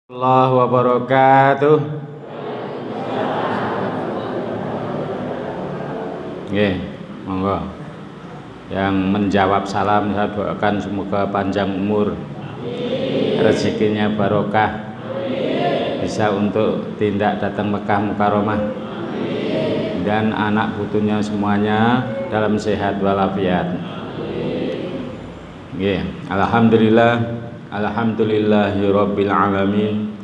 Allah wabarakatuh. Nggih, monggo. Yang menjawab salam saya doakan semoga panjang umur, rezekinya barokah, bisa untuk tindak datang Mekah Mukarramah, dan anak putunya semuanya dalam sehat walafiat. Nggih, alhamdulillah. Alhamdulillahirabbil alamin.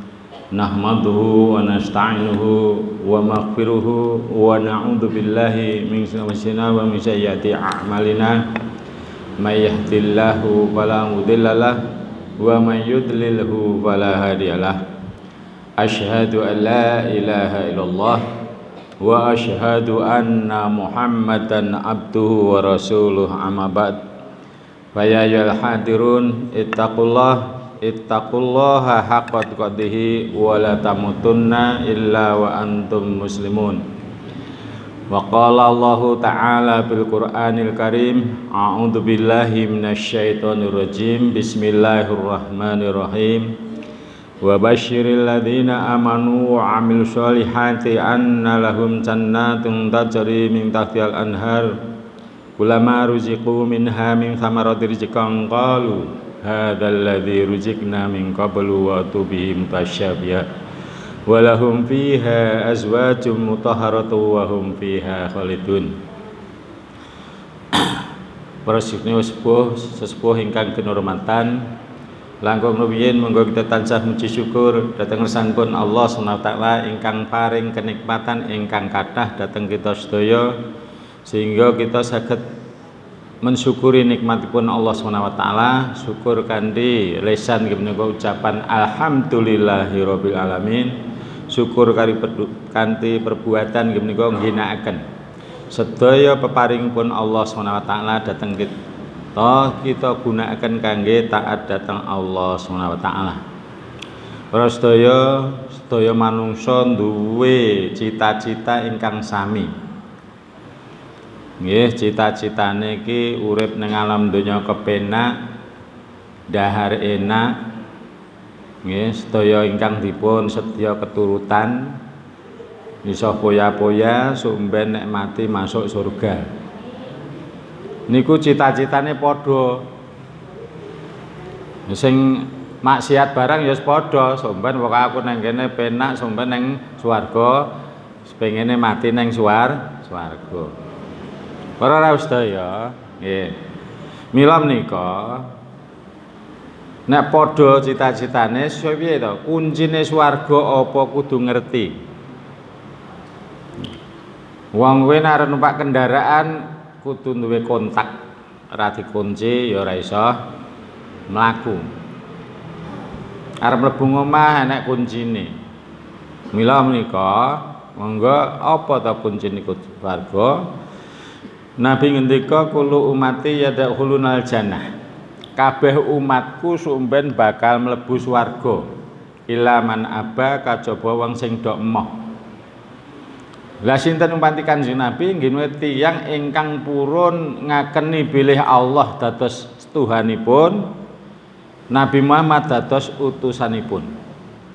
Nahmaduhu wa nasta'inuhu wa maghfiruhu wa na'udzu billahi min syururi wa min sayyiati a'malina. May yahdihillahu fala mudhillalah wa may yudlilhu fala hadiyalah. Asyhadu an la ilaha illallah wa asyhadu anna Muhammadan abduhu wa rasuluh, amma ba'd. Faya ayyuhal hadirun ittaqullaha haqqa tuqatih wa la tamutunna illa wa antum muslimun. Wa qala Allahu ta'ala bil Qur'anil Karim, a'udzu billahi minasyaitonir rajim. Bismillahirrahmanirrahim. Wa basyiril ladzina amanu wa 'amilus solihati anna lahum jannatun tajri min tahtihal anhar kulama ruziqu minha min thamarati rizqan qalu hadzal ladzi ruziqna min qablu wa tubihi mutasyabiha wa lahum fiha azwajum mutahharatun wa hum fiha khalidun. Para sesepuh ingkang kinurmatan, langkung rumiyin monggo kita tansah muji syukur dhateng ngersangipun Allah Subhanahu wa taala ingkang paring kenikmatan ingkang kathah dhateng kita sedaya, sehingga kita saged mensyukuri nikmatipun Allah SWT. Syukur kanthi lisan menika ucapan alhamdulillahirabbil alamin. Syukur kanthi perbuatan menika ngginakaken sedaya peparingipun Allah SWT dhateng kita gunakaken kangge taat dhateng Allah SWT. Para sedaya manungsa duwe cita-cita ingkang sami. Nggih, cita-citane iki urip ning alam donya kepenak, dahar enak. Nggih, sedaya ingkang dipun sedya keturutan iso poya-poya sumben nek mati masuk surga. Niku cita-citane padha. Sing maksiat barang ya padha, sumben pokoke aku nang kene penak, sumben ning swarga, pengene mati ning swarga. Para rawuh sedaya, nggih. Mila menika nek padha cita-citane piye to? Kuncine swarga apa kudu ngerti. Wong kowe nek arep numpak kendaraan kudu duwe kontak. Ora dikunci ya ora iso mlaku. Arep mlebu omah enek kuncine. Mila menika monggo apa ta kuncine swarga? Nabi ngendika kullu umati yadkhulunal jannah. Kabeh umatku sumben bakal mlebu swarga. Ila man aba kajaba wong sing dok emoh. Lah sinten umpanti Kanjeng Nabi nggih tiyang ingkang purun ngakeni bilih Allah dados Tuhanipun, Nabi Muhammad dados utusanipun.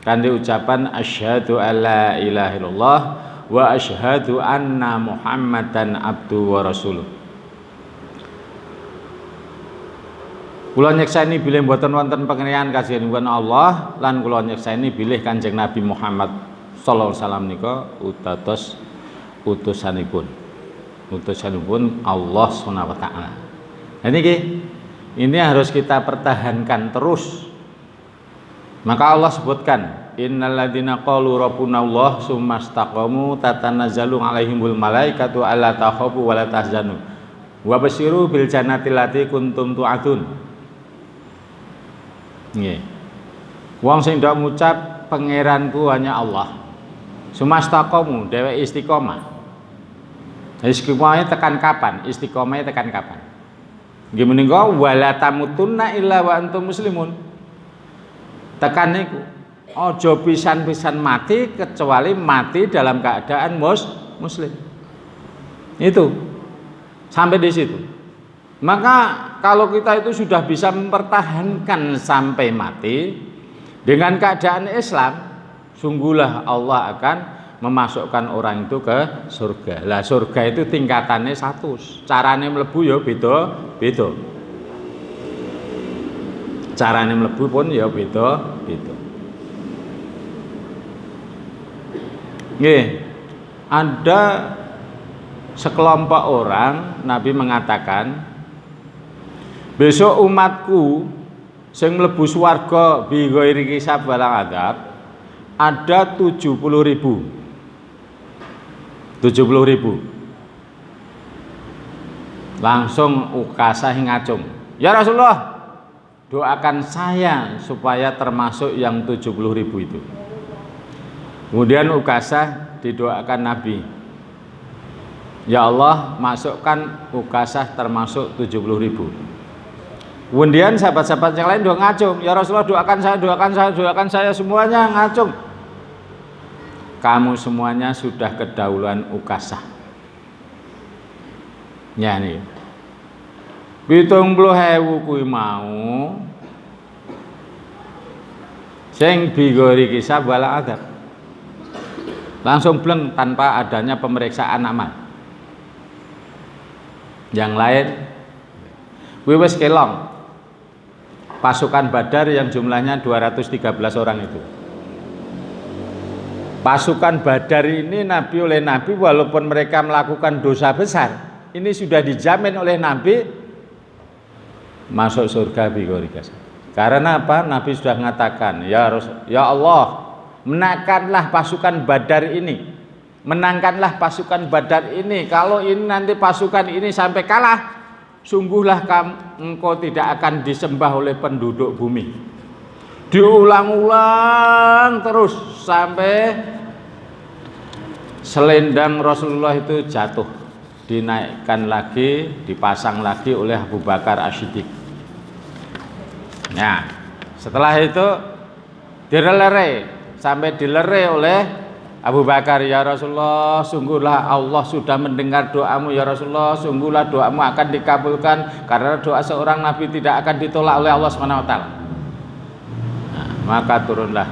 Kanthi ucapan asyhadu alla ilaha illallah wa asyhadu anna Muhammadan abdu wa rasuluh. Kula nyekseni bilih mboten wonten pangeran kasihanipun Allah, lan kula nyekseni bilih Kanjeng Nabi Muhammad sallallahu alaihi wasallam nika utados utusanipun Allah Subhanahu wa taala. Nah ini harus kita pertahankan terus. Maka Allah sebutkan innalladzina qalu rabbunallah tsumastaqamu tatanazzalu alaihimul malaikatu alla takhafu wa la tahzanu wa basyiru bil jannati allati kuntum tu'adun. Nggih. Wong sing ndak ngucap pangeranku hanya Allah. Tsumastaqamu dheweke istiqomah. Istiqomahnya tekan kapan? Istiqomahnya tekan kapan? Nggih menika wala tamutunna illa wa antum muslimun. Tekan niku aja pisan-pisan mati kecuali mati dalam keadaan muslim. Itu sampai di situ. Maka kalau kita itu sudah bisa mempertahankan sampai mati, Dengan keadaan Islam, sungguhlah Allah akan memasukkan orang itu ke surga. Lah surga itu tingkatannya satu, carane mlebu ya beda-beda. Carane mlebu pun ya beda-beda. Nggih, ada sekelompok orang Nabi mengatakan, besok umatku sing mlebu swarga bi ghairi hisab wala adzab ada 70.000. 70.000. Langsung Ukasah ngacung, "Ya Rasulullah, doakan saya supaya termasuk yang 70.000 itu." Kemudian Ukasah didoakan Nabi, "Ya Allah, masukkan Ukasah termasuk 70.000." Kemudian sahabat-sahabat yang lain doa ngacung, "Ya Rasulullah, doakan saya, semuanya ngacung." Kamu semuanya sudah kedahuluan Ukasah. Ya nih. 70.000 kuwi mau sing bigori kisah wala adab. Langsung bleng tanpa adanya pemeriksaan amal. Yang lain kuwi wis kelong. Pasukan Badar yang jumlahnya 213 orang itu. Pasukan Badar ini oleh Nabi walaupun mereka melakukan dosa besar, ini sudah dijamin oleh Nabi masuk surga bighairi hisab. Karena apa? Nabi sudah mengatakan, ya Allah, menangkanlah pasukan Badar ini. Menangkanlah pasukan Badar ini. Kalau ini nanti pasukan ini sampai kalah, sungguhlah engkau tidak akan disembah oleh penduduk bumi. Diulang-ulang terus sampai selendang Rasulullah itu jatuh, dinaikkan lagi, dipasang lagi oleh Abu Bakar As-Siddiq. Nah, setelah itu dilere sampai dilere oleh Abu Bakar, "Ya Rasulullah, sungguhlah Allah sudah mendengar doamu ya Rasulullah, sungguhlah doamu akan dikabulkan karena doa seorang nabi tidak akan ditolak oleh Allah Subhanahu wa taala." Nah, maka turunlah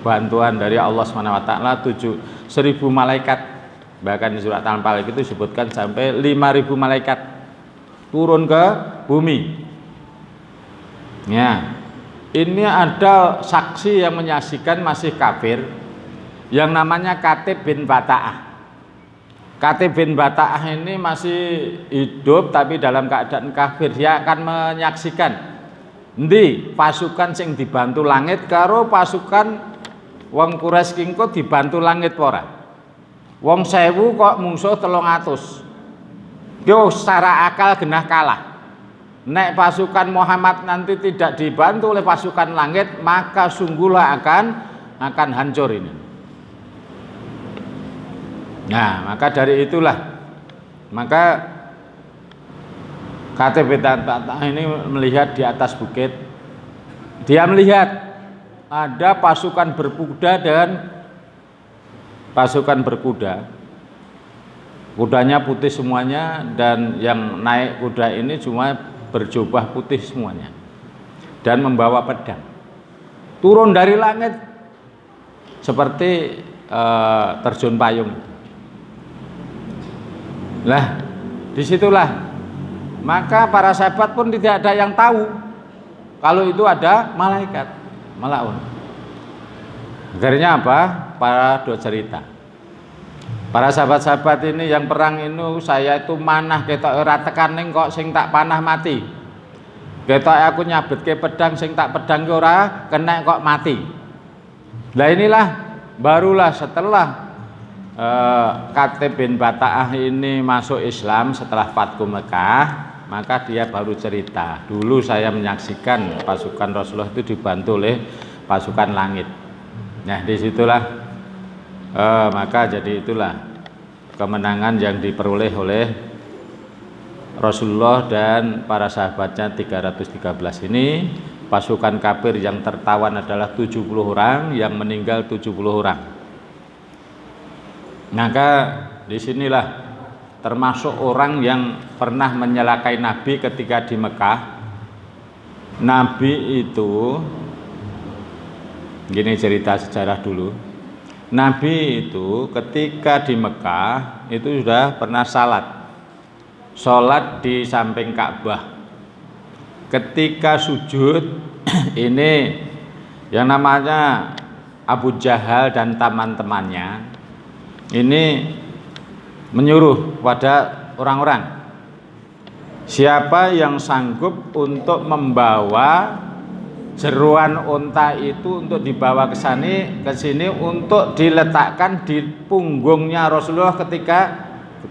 bantuan dari Allah Subhanahu wa taala 1.000 malaikat. Bahkan di surat Al-Falaq itu disebutkan sampai 5.000 malaikat turun ke bumi. Ya. Ini ada saksi yang menyaksikan masih kafir yang namanya Katib bin Bata'ah. Katib bin Bata'ah ini masih hidup tapi dalam keadaan kafir. Dia akan menyaksikan endi pasukan sing dibantu langit karo pasukan wong Quraisy kingko dibantu langit ora. Wong 1000 kok mungsuh 300. Yo secara akal genah kalah. Nek pasukan Muhammad nanti tidak dibantu oleh pasukan langit, maka sungguhlah akan hancur ini. Nah, maka dari itulah maka Katib bin Bata'ah ini melihat di atas bukit. Dia melihat ada pasukan berkuda dan pasukan berkuda. Kudanya putih semuanya dan yang naik kuda ini cuma berjubah putih semuanya dan membawa pedang. Turun dari langit seperti terjun payung. Lah, disitulah maka para sahabat pun tidak ada yang tahu kalau itu ada malaikat malaun. Akhirnya apa? Para do cerita. Para sahabat-sahabat ini yang perang ini, saya itu manah ketok ora tekan ning kok sing tak panah mati. Ketok aku nyabetke pedang sing tak pedang ora kena kok mati. Lah inilah barulah setelah Katib bin Bata'ah ini masuk Islam setelah Fathu Mekah, maka dia baru cerita, dulu saya menyaksikan pasukan Rasulullah itu dibantu oleh pasukan langit. Nah, disitulah maka jadi itulah kemenangan yang diperoleh oleh Rasulullah dan para sahabatnya 313 ini. Pasukan kafir yang tertawan adalah 70 orang, yang meninggal 70 orang. Maka disinilah termasuk orang yang pernah menyelakai Nabi ketika di Mekah. Nabi itu Gini cerita sejarah dulu. Nabi itu ketika di Mekah itu sudah pernah sholat di samping Ka'bah. Ketika sujud ini yang namanya Abu Jahal dan teman-temannya ini menyuruh pada orang-orang, siapa yang sanggup untuk membawa jeruan unta itu untuk dibawa ke sini untuk diletakkan di punggungnya Rasulullah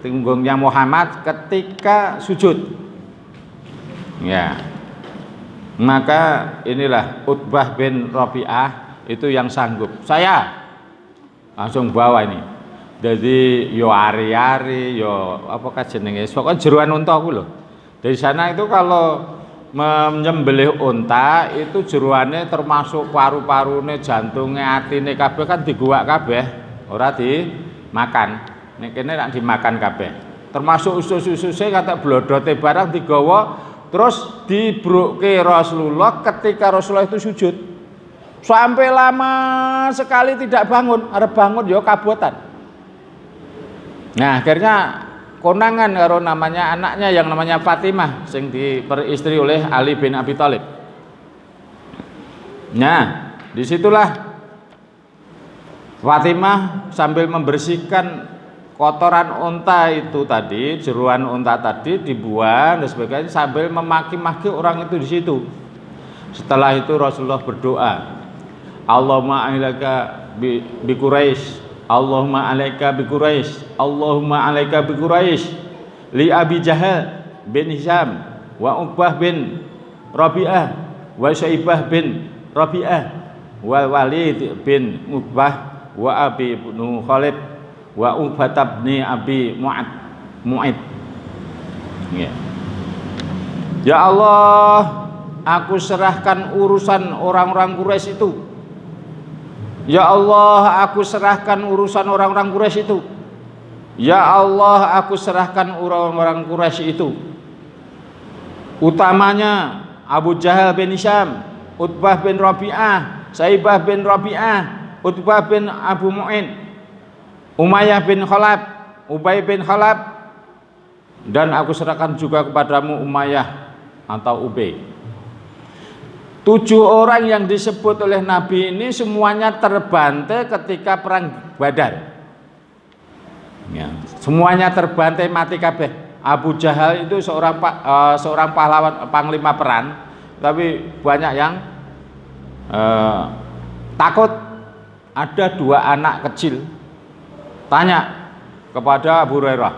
punggungnya Muhammad ketika sujud. Ya. Maka inilah Utbah bin Rabi'ah itu yang sanggup. Saya langsung bawa ini. Jadi yo ari-ari yo apa jenenge? Pokoke jeruan unta ku lho. Dari sana itu kalau menyembelih unta itu jeruannya termasuk paru-parune, jantungnya, atine kabeh kan diguwak kabeh, ora dimakan. Nek kene nek dimakan kabeh. Termasuk usus-ususe kata blodote barang digawa terus dibrukke Rasulullah ketika Rasulullah itu sujud. Sampai lama sekali tidak bangun, arep bangun ya kabotan. Nah, akhirnya konangan karo namanya anaknya yang namanya Fatimah sing diperistri oleh Ali bin Abi Thalib. Nah, disitulah Fatimah sambil membersihkan kotoran unta itu tadi, jeruan unta tadi dibuang dan sebagainya sambil memaki-maki orang itu di situ. Setelah itu Rasulullah berdoa, Allahumma alaika bi Quraisy, Allahumma alaika bi Quraisy, Allahumma alaika bi Quraisy, li Abi Jahal bin Hisham wa Uqbah bin Rabi'ah wa Syaibah bin Rabi'ah wa Walid bin Uqbah wa Abi bin Khalid wa Uqbah bin Abi Mu'id. Ya Allah, aku serahkan urusan orang-orang Quraisy itu. Ya Allah, aku serahkan urusan orang-orang Quraisy itu. Ya Allah, aku serahkan orang-orang Quraisy itu. Utamanya Abu Jahal bin Hisham, Utbah bin Rabi'ah, Saibah bin Rabi'ah, Utbah bin Abu Mu'in, Umayyah bin Khalaf, Ubay bin Khalaf, dan aku serahkan juga kepadamu Umayyah atau Ubay. 7 orang yang disebut oleh Nabi ini semuanya terbantai ketika perang Badar. Ya, semuanya terbantai mati kabeh. Abu Jahal itu seorang pahlawan panglima perang, tapi banyak yang takut. Ada 2 anak kecil tanya kepada Abu Hurairah,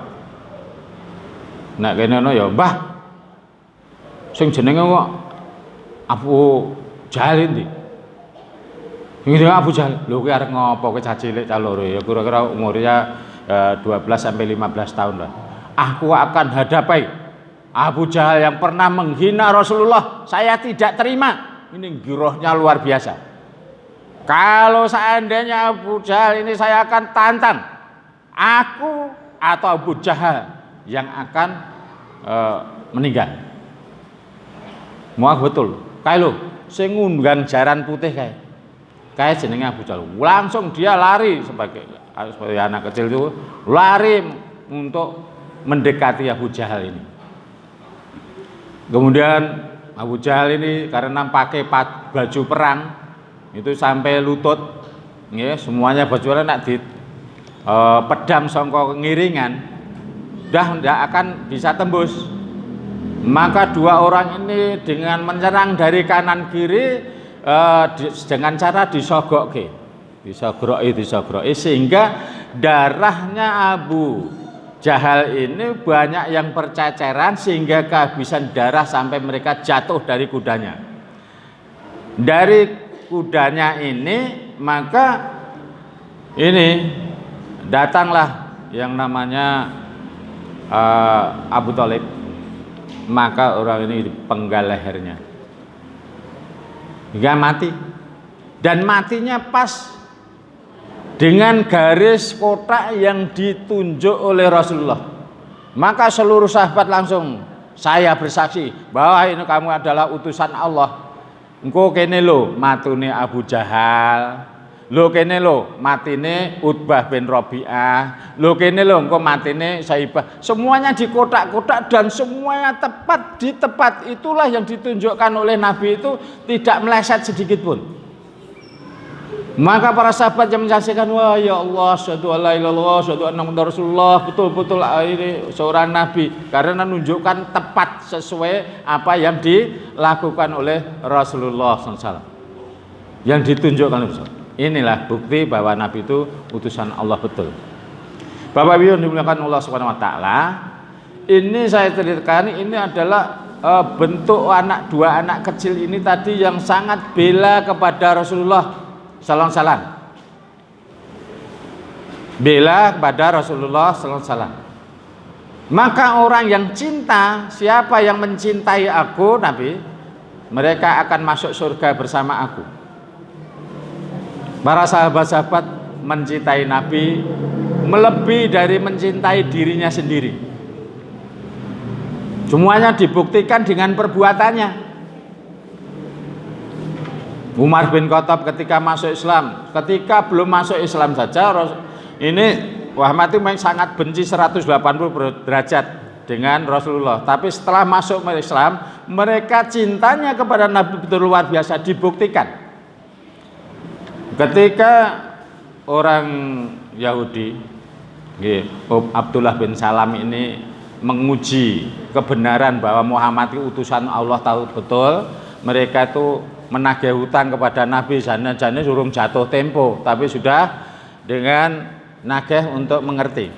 nek kene ya Mbah, sing jenenge kok Abu Jahal ini. Ini Abu Jahal. Lho kowe arep ngopo kowe cah cilik cah loro ya kira-kira umurnya 12 sampai 15 tahun lah. Aku akan hadapi Abu Jahal yang pernah menghina Rasulullah. Saya tidak terima. Ini girohnya luar biasa. Kalau seandainya Abu Jahal ini saya akan tantang, aku atau Abu Jahal yang akan meninggal. Muak betul. Kae lho, sing ngundang jaran putih kae jenenge Abu Jahal. Langsung dia lari sebagai anak kecil itu lari untuk mendekati Abu Jahal ini. Kemudian Abu Jahal ini karena pakai baju perang itu sampai lutut, ya, semuanya baju nak di pedang songko ngiringan, dah tidak akan bisa tembus. Maka 2 orang ini dengan menyerang dari kanan kiri dengan cara disogoki sehingga darahnya Abu Jahal ini banyak yang berceceran sehingga kehabisan darah sampai mereka jatuh dari kudanya. Dari kudanya ini maka ini datanglah yang namanya Abu Thalib. Maka orang ini dipenggal lehernya hingga mati, dan matinya pas dengan garis kotak yang ditunjuk oleh Rasulullah. Maka seluruh sahabat langsung, saya bersaksi bahwa ini kamu adalah utusan Allah. engko kene lho matune Abu Jahal, lho kene lho matine Utbah bin Rabi'ah, lho kene lho engko matine Saibah. Semuanya di kotak-kotak dan semuanya tepat di tempat. Itulah yang ditunjukkan oleh Nabi, itu tidak meleset sedikit pun. Maka para sahabat yang menyaksikan, wah ya Allah, syahadu alla ilaha illallah, syahadu anna muhammadar rasulullah, betul-betul ini seorang nabi, karena menunjukkan tepat sesuai apa yang dilakukan oleh Rasulullah SAW, yang ditunjukkan oleh Rasul. Inilah bukti bahwa nabi itu utusan Allah betul. Bapak Ibu yang dimuliakan Allah Subhanahu wa taala, ini saya ceritakan ini adalah bentuk dua anak kecil ini tadi yang sangat bela kepada Rasulullah sallallahu alaihi wasallam. Bela kepada Rasulullah sallallahu alaihi wasallam. Maka orang yang cinta, siapa yang mencintai aku Nabi, mereka akan masuk surga bersama aku. Para sahabat-sahabat mencintai Nabi melebihi dari mencintai dirinya sendiri. Semuanya dibuktikan dengan perbuatannya. Umar bin Khattab ketika masuk Islam, ketika belum masuk Islam saja, ini Muhammad itu sangat benci 180 derajat dengan Rasulullah. Tapi setelah masuk Islam, mereka cintanya kepada Nabi betul luar biasa, dibuktikan. Ketika orang Yahudi, Abdullah bin Salam ini menguji kebenaran bahwa Muhammad itu utusan Allah tahu betul, mereka itu menagih hutang kepada Nabi, jane surung jatuh tempo, tapi sudah dengan nagih untuk mengerti.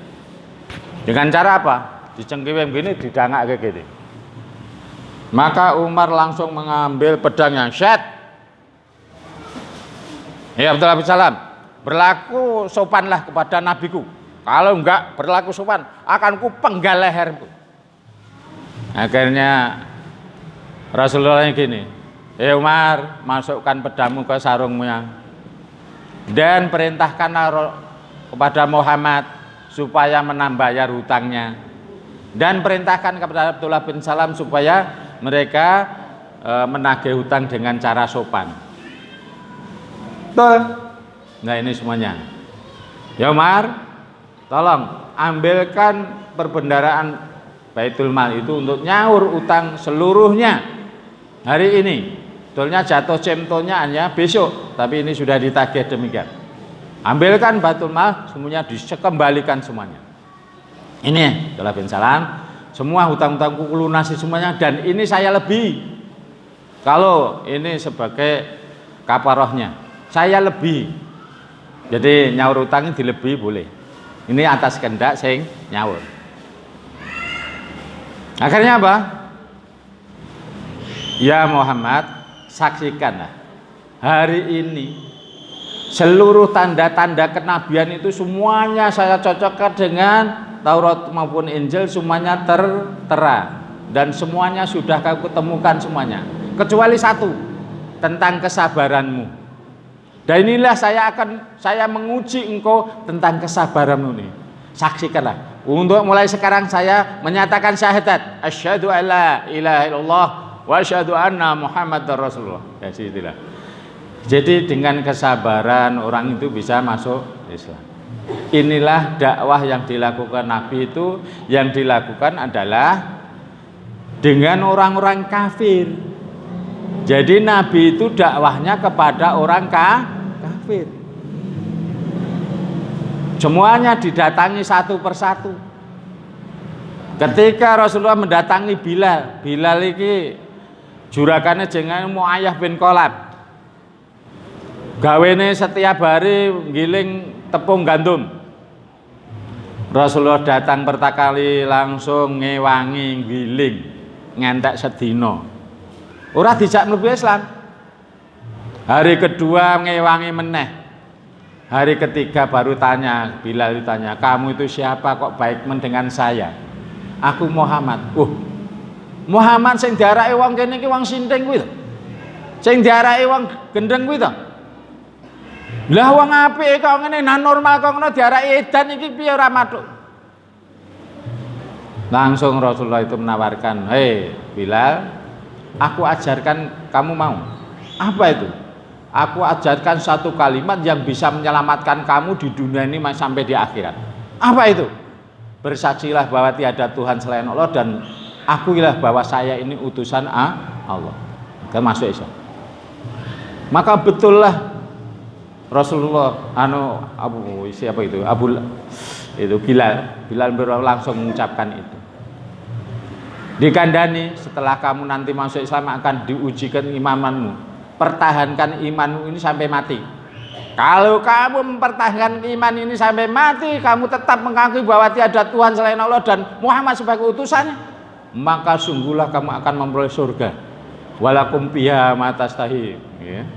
Dengan cara apa? Dicengkiwem gini, didangak kayak gini. Maka Umar langsung mengambil pedangnya, syet. Ya Abdullah bin Salam, berlaku sopanlah kepada nabiku. Kalau enggak berlaku sopan, akan ku penggal lehermu. Akhirnya Rasulullah yang gini, Umar, masukkan pedangmu ke sarungnya dan perintahkanlah kepada Muhammad supaya menambayar hutangnya, dan perintahkan kepada Abdullah bin Salam supaya mereka menagih hutang dengan cara sopan. Nah ini semuanya. Ya Umar, tolong ambilkan perbendaharaan Baitul Mal itu untuk nyaur utang seluruhnya hari ini. Betulnya jatuh cemtonya hanya besok, tapi ini sudah ditagih demikian. Ambilkan Baitul Mal, semuanya dikembalikan semuanya. Ini Abdullah bin Salam, semua hutang-hutangku lunasi semuanya, dan ini saya lebih. Kalau ini sebagai kafarohnya, saya lebih. Jadi nyaur utangnya dilebih boleh. Ini atas kehendak sing nyaur. Akhirnya apa? Ya Muhammad, saksikanlah hari ini seluruh tanda-tanda kenabian itu semuanya saya cocokkan dengan Taurat maupun Injil, semuanya tertera dan semuanya sudah kau temukan semuanya, kecuali satu, tentang kesabaranmu. Dan inilah saya menguji engkau tentang kesabaranmu ini. Saksikanlah. Untuk mulai sekarang saya menyatakan syahadat, asyhadu alla ilaha illallah wa asyhadu anna Muhammadar Rasulullah. Ya, itulah. Jadi dengan kesabaran orang itu bisa masuk Islam. Inilah dakwah yang dilakukan Nabi itu, yang dilakukan adalah dengan orang-orang kafir. Jadi Nabi itu dakwahnya kepada orang kafir. Semuanya didatangi satu persatu. Ketika Rasulullah mendatangi Bilal ini juragannya jenenge Muayyah bin Khalaf. Gawene setiap hari giling tepung gandum. Rasulullah datang pertama kali langsung ngewangi giling ngantek sedina. Ora dijak mlebu Islam. Hari kedua ngewangi meneh. Hari ketiga baru tanya, Bilal ditanya, kamu itu siapa kok baik dengan saya? Aku Muhammad. Muhammad sing diarake wong kene iki wong sinting kuwi to. Sing diarake wong gendeng kuwi to. Lah wong apik kok ngene, nah normal kok ngono diarake edan iki piye ora mathuk. Langsung Rasulullah itu menawarkan, "Hei Bilal, aku ajarkan, kamu mau?" Apa itu? Aku ajarkan satu kalimat yang bisa menyelamatkan kamu di dunia ini sampai di akhirat. Apa itu? Bersaksilah bahwa tiada Tuhan selain Allah dan akuilah bahwa saya ini utusan Allah. Kan masuk Islam. Maka betullah Rasulullah siapa itu? Bilal langsung mengucapkan itu. Dikandani, setelah kamu nanti masuk Islam akan diujikan imanmu. Pertahankan imanmu ini sampai mati. Kalau kamu mempertahankan iman ini sampai mati, kamu tetap mengakui bahwa tiada Tuhan selain Allah dan Muhammad sebagai utusannya, maka sungguhlah kamu akan memperoleh surga. Walakum fiha ma tastahi. Ya.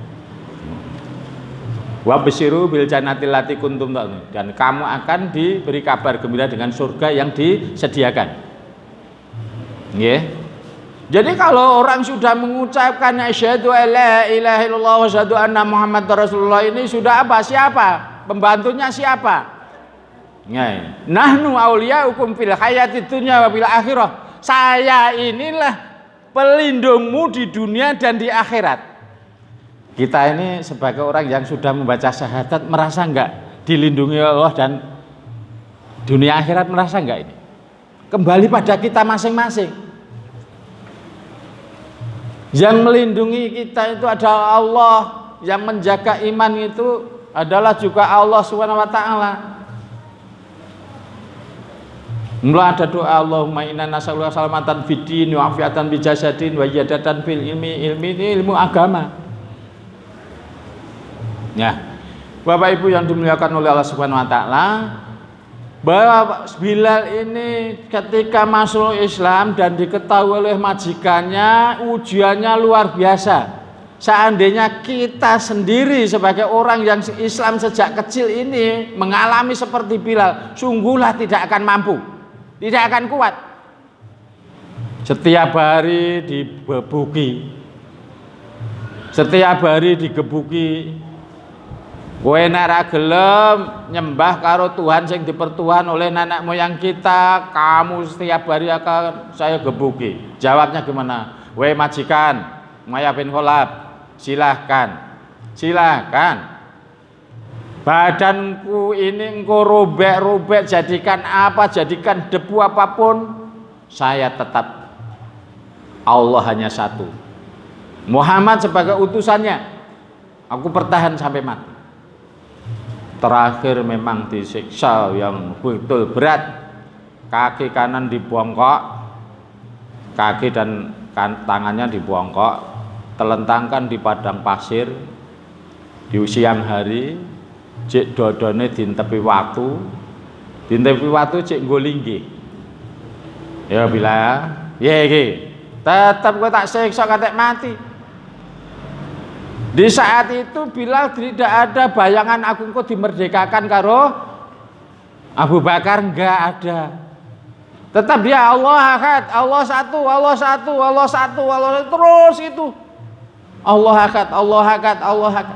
Wa basyiru bil jannati allati kuntum ta'un. Dan kamu akan diberi kabar gembira dengan surga yang disediakan. Ya. Jadi kalau orang sudah mengucapkan asyhadu alla ilaha illallah wa asyhadu anna muhammadar rasulullah ini sudah apa? Siapa? Pembantunya siapa? Ya. Nahnu auliyaukum fil hayatid dunya wa fil akhirah. Saya inilah pelindungmu di dunia dan di akhirat. Kita ini sebagai orang yang sudah membaca syahadat merasa enggak dilindungi Allah dan dunia akhirat, merasa enggak ini? Kembali pada kita masing-masing. Yang melindungi kita itu adalah Allah, yang menjaga iman itu adalah juga Allah Subhanahu wa taala. Mula ada doa Allahumma inna nas'aluka salamatan fid din wa afiatan bi jasadin wa iyadatan fil ilmi ini ilmu agama. Ya. Bapak Ibu yang dimuliakan oleh Allah Subhanahu wa taala, bahwa Bilal ini ketika masuk Islam dan diketahui oleh majikannya, ujiannya luar biasa. Seandainya kita sendiri sebagai orang yang Islam sejak kecil ini mengalami seperti Bilal, sungguhlah tidak akan mampu, tidak akan kuat. Setiap hari digebuki, setiap hari digebuki. Kowe nek ra gelem nyembah karo Tuhan sing dipertuhan oleh nenek moyang kita, kamu setiap hari akan saya gebuki. Jawabnya gimana? Weh majikan, Umayyah bin Khalaf, silahkan. Badanku ini engkau robek-robek, jadikan apa, jadikan debu apapun, saya tetap Allah hanya satu. Muhammad sebagai utusannya, aku pertahan sampai mati. Terakhir memang disiksa yang betul berat. Kaki kanan dibongkok, kaki dan tangannya dibongkok, telentangkan di padang pasir di siang hari. Cek dodone dintepi watu cek nggo linggih. Ya bila ya iki tetap kowe tak siksa katek mati. Di saat itu Bilal tidak ada bayangan aku engko dimerdekakan karo Abu Bakar, enggak ada. Tetap dia Allah Ahad, Allah satu, Allah satu, Allah satu, Allah terus itu. Allah Ahad, Allah Ahad, Allah Ahad.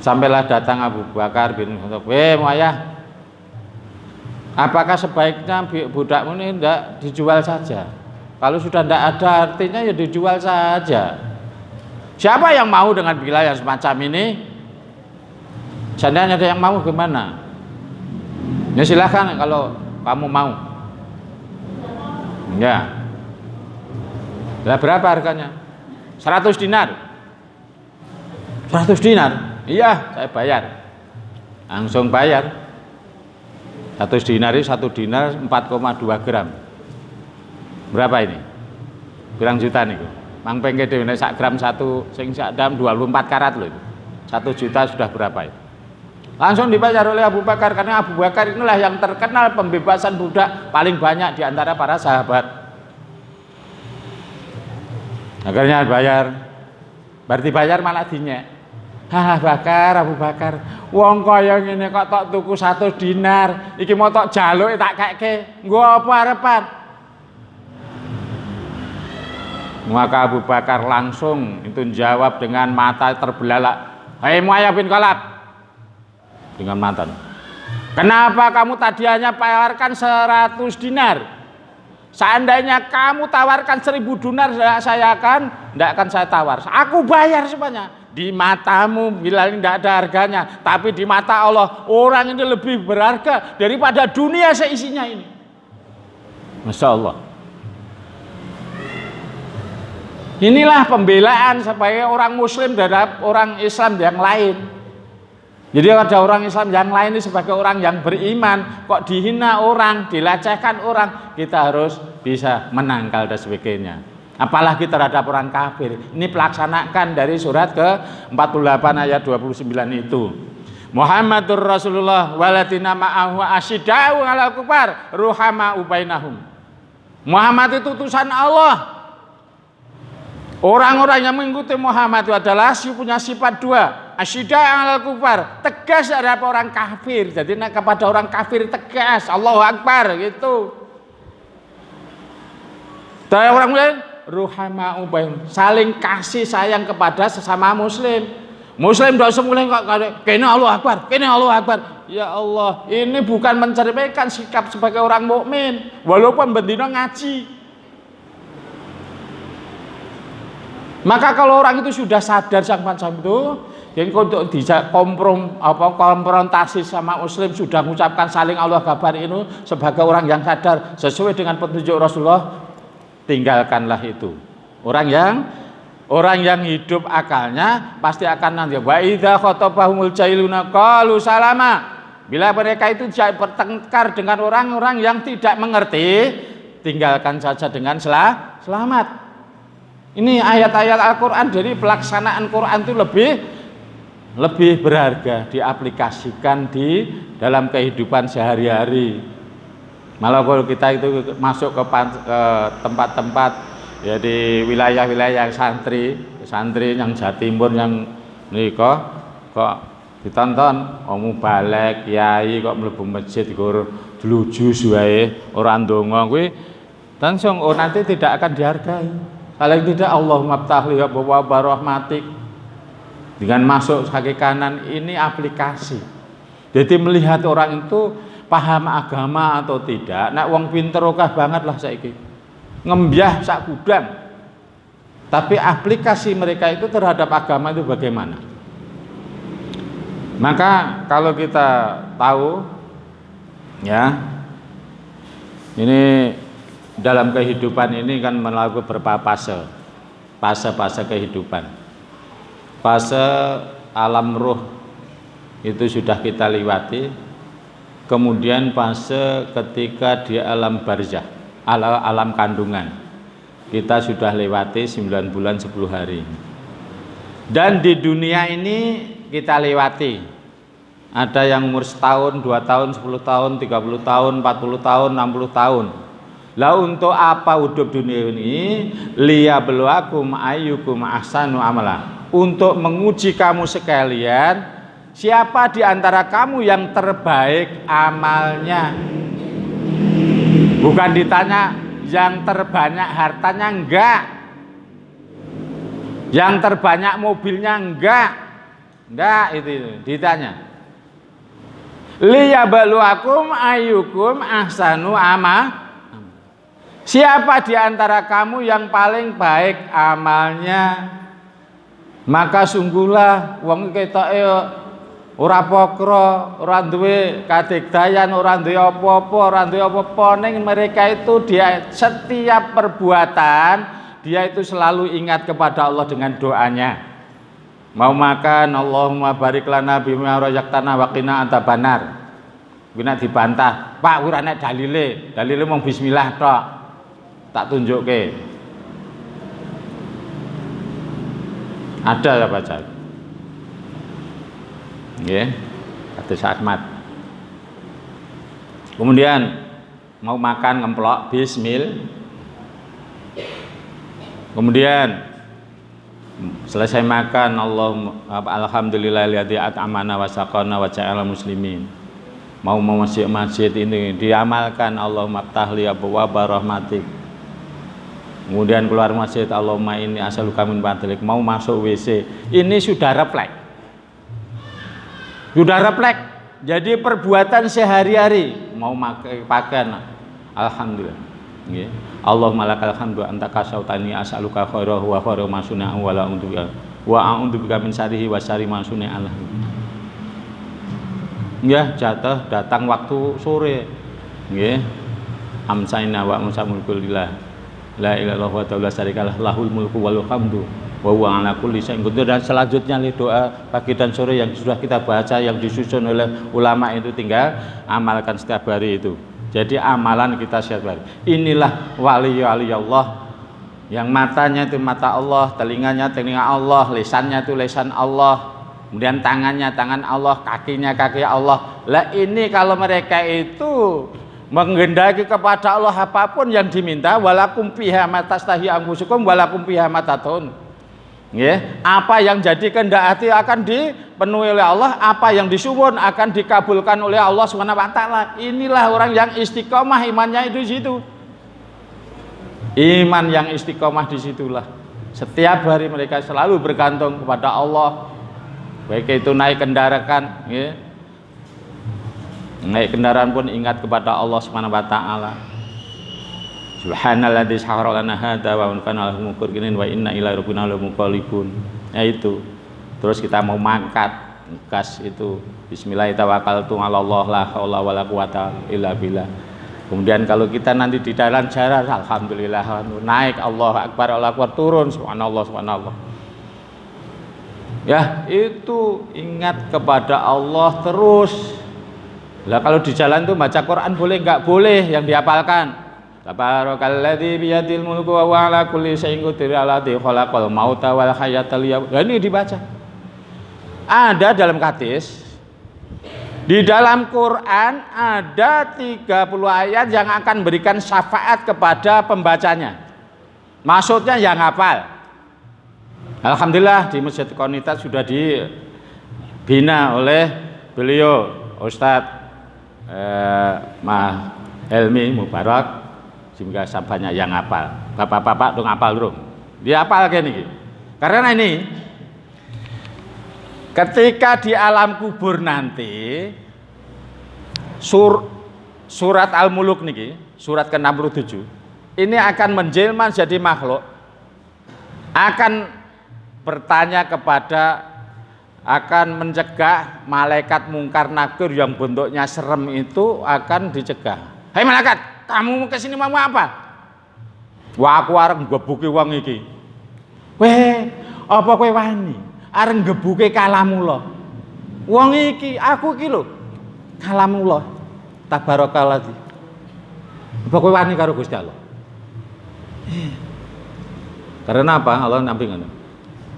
Sampailah datang Abu Bakar bin Khattab, Umayyah, apakah sebaiknya budakmu ini tidak dijual saja? Kalau sudah tidak ada artinya ya dijual saja. Siapa yang mau dengan Bilal yang semacam ini? Seandainya ada yang mau gimana? Ya silahkan kalau kamu mau. Ya. Lah berapa harganya? 100 dinar. 100 dinar? Iya, saya bayar. Langsung bayar. 100 dinar itu 1 dinar 4,2 gram. Berapa ini? Berang juta nih. Mang pengke dhewe nek sak gram satu sing sak dam 24 karat loh itu. 1 juta sudah berapa itu? Langsung dibayar oleh Abu Bakar karena Abu Bakar inilah yang terkenal pembebasan budak paling banyak di antara para sahabat. Akhirnya bayar. Berarti bayar malah dinyek. Abu Bakar, wong kaya ngene kok tok tuku 100 dinar, iki mau tok jaluk tak keke. Nggo apa arepan? Maka Abu Bakar langsung itu jawab dengan mata terbelalak, "Hai Umayyah bin Khalaf," dengan mata, "kenapa kamu tadi hanya bayarkan 100 dinar? Seandainya kamu tawarkan 1.000 dinar, tidak akan saya tawar. Aku bayar semuanya. Di matamu bila ini tidak ada harganya, tapi di mata Allah orang ini lebih berharga daripada dunia seisinya ini. Masya Allah. Inilah pembelaan supaya orang Muslim terhadap orang Islam yang lain. Jadi ada orang Islam yang lain ini sebagai orang yang beriman, kok dihina orang, dilecehkan orang, kita harus bisa menangkal dan sebagainya. Apalagi terhadap orang kafir. Ini pelaksanakan dari surat ke-48 ayat 29 itu. Muhammadur Rasulullah walatina ma'ahu asyidau 'alal kufar ruhama ubainahum. Muhammad itu utusan Allah. Orang-orang yang mengikuti Muhammad itu adalah punya sifat dua, asyidau 'alal kufar, tegas terhadap orang kafir. Jadi kepada orang kafir tegas, Allahu Akbar gitu. Dan orang lain ruhama ubain, saling kasih sayang kepada sesama muslim. Muslim tidak semulai kok kene Allah Akbar, kene Allah Akbar. Ya Allah, ini bukan mencerminkan sikap sebagai orang mukmin walaupun bendino ngaji. Maka kalau orang itu sudah sadar sang macam itu, yang untuk konfrontasi sama muslim sudah mengucapkan saling Allah Akbar ini sebagai orang yang sadar sesuai dengan petunjuk Rasulullah, tinggalkanlah itu. Orang yang hidup akalnya pasti akan nanti wa idza khatabahumul jahiluna qalu salama. Bila mereka itu bertengkar dengan orang-orang yang tidak mengerti, tinggalkan saja dengan selamat. Ini ayat-ayat Al-Qur'an, jadi pelaksanaan Quran itu lebih berharga diaplikasikan di dalam kehidupan sehari-hari. Malah kalau kita itu masuk ke tempat-tempat ya di wilayah-wilayah santri yang Jawa Timur yang kok ditonton omu balik kiai kok mlebu masjid kok dluju wae ora ndonga kuwi langsung nanti tidak akan dihargai. Paling tidak Allahumma ftahli abwaaba rahmatik. Dengan masuk kaki kanan ini aplikasi. Jadi melihat orang itu paham agama atau tidak, nak wong pinter okah banget lah saiki. Ngembyah sak gudang. Tapi aplikasi mereka itu terhadap agama itu bagaimana? Maka kalau kita tahu ya, ini dalam kehidupan ini kan melakukan beberapa fase kehidupan. Fase alam ruh itu sudah kita lewati. Kemudian fase ketika di alam barzah, alam kandungan, kita sudah lewati 9 bulan 10 hari. Dan di dunia ini kita lewati, ada yang umur setahun, 2 tahun, 10 tahun, 30 tahun, 40 tahun, 60 tahun. Lah untuk apa hidup dunia ini? Liyabluwakum ayyukum ahsanu amala. Untuk menguji kamu sekalian, siapa di antara kamu yang terbaik amalnya. Bukan ditanya yang terbanyak hartanya, enggak. Yang terbanyak mobilnya, enggak. Enggak, itu ditanya. Liyabluwakum ayyukum ahsanu amala. Siapa di antara kamu yang paling baik amalnya? Maka sungguhlah wong ketoke ora pokro, ora duwe kadigdayan, ora duwe apa-apa, ning mereka itu dia setiap perbuatan dia itu selalu ingat kepada Allah dengan doanya. Mau makan, Allahumma barik lana bima razaqtana wa qina adzabannar. Kuwi nek dibantah, Pak ora nek dalile mung bismillah tok. Tak tunjukke. Ada ya baca. Nggih, kados Ahmad. Kemudian mau makan ngemplok bismil. Kemudian selesai makan alhamdulillahilladzi at'amana wa saqana wa ja'ala muslimin. Mau masjid ini diamalkan Allahumma ftahli abwaaba rahmatik. Kemudian keluar masjid Allahumma inni as'aluka min fadlik. Mau masuk WC ini sudah refleks. Jadi perbuatan sehari-hari mau pakai pakaian alhamdulillah. Nggih. Allahumma lakal hamdu anta kasautani as'aluka khairahu wa khairu ma sunna'a wa a'udzu bika min syarrihi wa syarri ma sunna'a. Ya, jatuh datang waktu sore. Nggih. Amsaina wa musamulkul lillah. La ilaha illallah wa ta'ala syarikalah lahul mulku wal hamdu wa huwa ala kulli syai'in qadir. Dan selanjutnya doa pagi dan sore yang sudah kita baca yang disusun oleh ulama itu tinggal amalkan setiap hari itu. Jadi amalan kita setiap hari. Inilah wali Allah yang matanya itu mata Allah, telinganya telinga Allah, lisannya itu lisan Allah. Kemudian tangannya tangan Allah, kakinya kaki Allah. Lah ini kalau mereka itu menghendaki kepada Allah apapun yang diminta, walakum fiha matastahi anfusukum walakum fiha matatun. Nggih, apa yang jadi kehendak hati akan dipenuhi oleh Allah, apa yang disuwun akan dikabulkan oleh Allah Subhanahu wa taala. Inilah orang yang istiqomah imannya itu di situ. Iman yang istiqomah di situlah. Setiap hari mereka selalu bergantung kepada Allah. Baik itu naik kendaraan, ya. Naik kendaraan pun ingat kepada Allah Subhanahu wa taala. Subhanalladzi sakhkhara lana hadza wa ma kunna lahu muqrinin wa inna ilaihi rabbina lamunqalibun. Ya itu. Terus kita mau mangkat gas itu bismillahirrahmanirrahim Allah la haula wala quwata illa billah. Kemudian kalau kita nanti di jalan alhamdulillah naik Allahu akbar turun subhanallah subhanallah. Ya, itu ingat kepada Allah terus. Lah kalau di jalan tuh baca Quran boleh enggak? Boleh, yang dihafalkan. Tabarakalladzi biyadil mulku wa huwa ala kulli syai'in qadir alladzi khalaqal mauta wal hayata liyab. Lah ini dibaca. Ada dalam hadis. Di dalam Quran ada 30 ayat yang akan berikan syafaat kepada pembacanya. Maksudnya yang hafal. Alhamdulillah di Masjid Qonitat sudah dibina oleh beliau Ustadz Mah Helmi Mubarak sehingga banyak yang hafal. Bapak-bapak dong hafal dong. Dia hafal kayak ini. Karena ini ketika di alam kubur nanti surat Al-Muluk niki, surat ke-67 ini akan menjelma jadi makhluk, akan bertanya akan mencegah malaikat mungkar nakir yang bentuknya serem itu akan dicegah. Hei malaikat, kamu kesini mau apa? Wah, aku arep ngebuki wong iki. Weh, apa kowe wani? Arep ngebuki kalamullah. Wong iki, aku iki lho. Kalamullah. Tabarakallah. Apa kowe wani karo Gusti Allah? Karena apa? Allah namping ngono.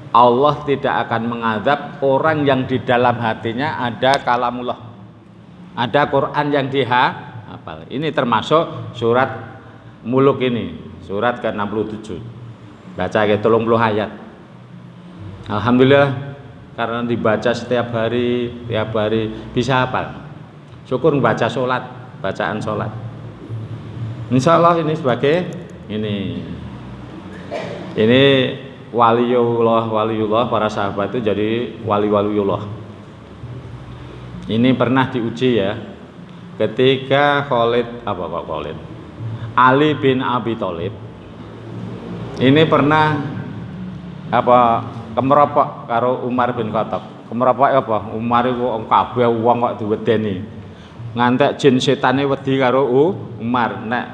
Allah tidak akan mengadab orang yang di dalam hatinya ada kalamullah, ada Quran yang dihafal. Ini termasuk surat Muluk ini, surat ke-67. Baca ke 30 ayat. Alhamdulillah karena dibaca setiap hari bisa hafal. Syukur membaca sholat, bacaan sholat. Insya Allah ini sebagai ini waliullah para sahabat itu jadi waliullah. Ini pernah diuji ya ketika Ali bin Abi Thalib ini pernah kemerapok karo Umar bin Khattab. Kemerapok apa? Umar iku kabeh wong kok diwedeni. Ngantek jin setane wedi karo Umar. Nek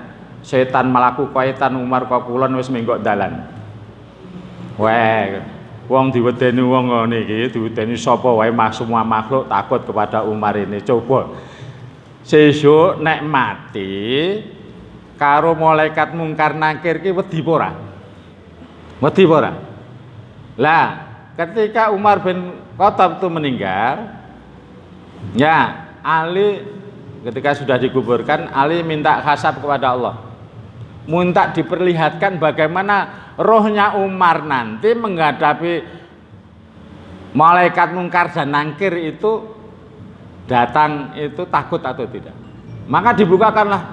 setan melaku kaitan Umar kok kulon wis menggok dalan. Weh, wong diwedeni wong ngene iki, diwedeni sapa wae semua makhluk takut kepada Umar ini. Coba sesuk nek mati karo malaikat mungkar nakir ki wedi apa ora? Wedi apa ora? Lah, ketika Umar bin Khattab itu meninggal, ya Ali ketika sudah dikuburkan, Ali minta khasab kepada Allah. Minta diperlihatkan bagaimana rohnya Umar nanti menghadapi malaikat mungkar dan nakir itu datang itu takut atau tidak. Maka dibukakanlah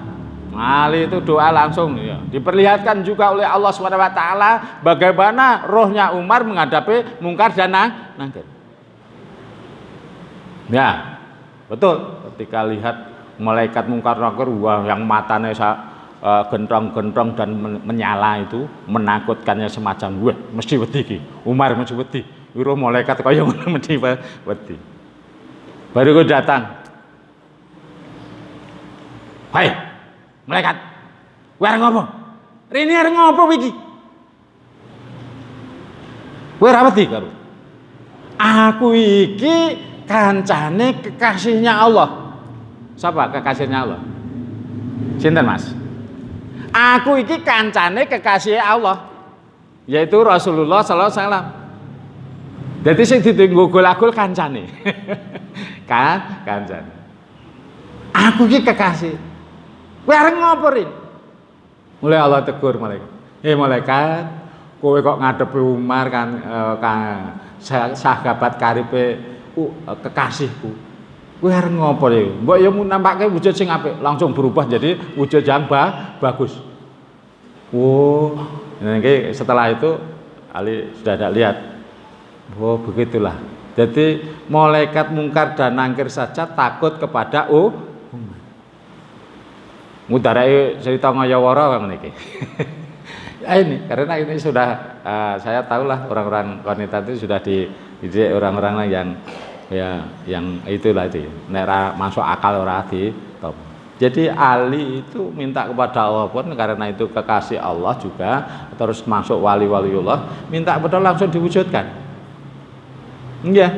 Ali itu doa langsung ya. Diperlihatkan juga oleh Allah SWT bagaimana rohnya Umar menghadapi mungkar dan nakir. Ya betul, ketika lihat malaikat mungkar nakir, wah yang matanya gentong-gentong dan menyala itu menakutkannya semacam wah mesti wedi iki Umar mesti wedi iro malaikat kaya ngono mesti wedi baru kok datang hai malaikat kowe arep ngopo rene arep ngopo iki kowe ora wedi karo aku iki kancane kekasihnya Allah siapa kekasihnya Allah sinten Mas aku iki kancane kekasih Allah yaitu Rasulullah sallallahu alaihi wasallam. Jadi sing digogol-agol kancane. Kancane. Aku iki kekasih. Kowe arep ngopo rin? Mulai Allah tegur malaikat. Malaikat, kowe kok ngadepi Umar kan sahabat karibe kekasihku. Kowe arep ngopo iki? Mbok ya nampake wujud sing apik, langsung berubah jadi wujud yang bagus. Oh, nanti setelah itu Ali sudah ada lihat. Oh, begitulah. Jadi malaikat mungkar dan nangkir saja takut kepada mudarai cerita ngayawara kan niki. Ini karena ini sudah saya tahulah orang-orang wanita itu sudah dididik orang-orang yang yang itulah itu. Nek masuk akal ora di top. Jadi Ali itu minta kepada Allah pun karena itu kekasih Allah juga terus masuk wali-waliullah minta kepada langsung diwujudkan. Iya.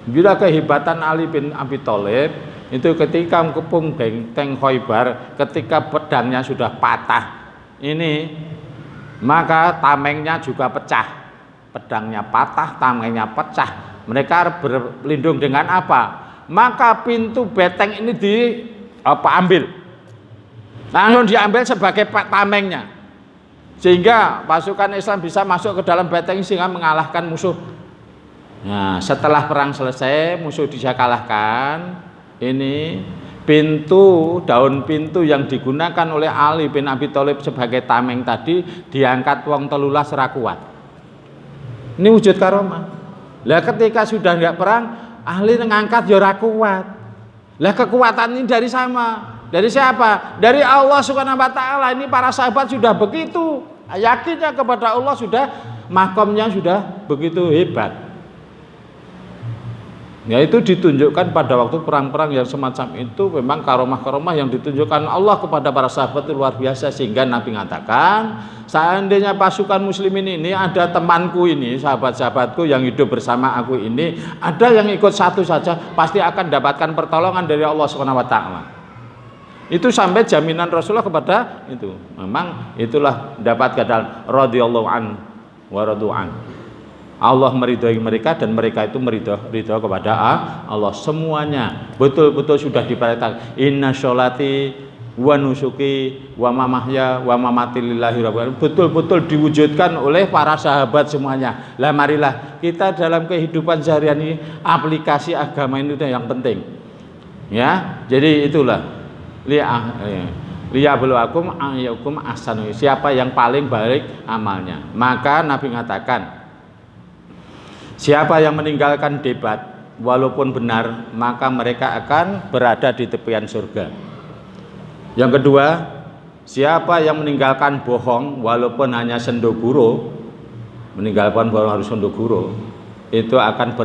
Bila kehebatan Ali bin Abi Thalib itu ketika mengepung benteng Khaybar ketika pedangnya sudah patah ini maka tamengnya juga pecah. Pedangnya patah, tamengnya pecah. Mereka berlindung dengan apa? Maka pintu benteng ini ambil langsung diambil sebagai tamengnya sehingga pasukan Islam bisa masuk ke dalam benteng sehingga mengalahkan musuh. Nah setelah perang selesai musuh bisa kalahkan ini daun pintu yang digunakan oleh Ali bin Abi Thalib sebagai tameng tadi diangkat wong telulas ra kuat. Ini wujud karomah. Lah ketika sudah enggak perang Ali ngangkat ya ra kuat. Lah kekuatan ini dari siapa? Dari Allah Subhanahu wa taala. Ini para sahabat sudah begitu yakinnya kepada Allah, sudah makomnya sudah begitu hebat. Ya itu ditunjukkan pada waktu perang-perang yang semacam itu memang karomah-karomah yang ditunjukkan Allah kepada para sahabat itu luar biasa sehingga Nabi mengatakan seandainya pasukan muslimin ini ada temanku ini sahabat-sahabatku yang hidup bersama aku ini ada yang ikut satu saja pasti akan dapatkan pertolongan dari Allah Subhanahu wa taala. Itu sampai jaminan Rasulullah kepada itu. Memang itulah dapat kata radhiyallahu an wa radu'an. Allah meridhoi mereka dan mereka itu ridho kepada Allah. Semuanya betul-betul sudah diperintahkan. Inna sholati wa nusuki wa mamahya wa mamati lillahi rabbil alamin. Betul-betul diwujudkan oleh para sahabat semuanya. Lah marilah kita dalam kehidupan seharian ini aplikasi agama itu yang penting. Ya, jadi itulah liyabluwakum ayyukum ahsanu. Siapa yang paling baik amalnya. Maka Nabi mengatakan siapa yang meninggalkan debat walaupun benar maka mereka akan berada di tepian surga. Yang kedua, siapa yang meninggalkan bohong walaupun hanya sendoguro, meninggalkan bohong harus sendoguro, itu akan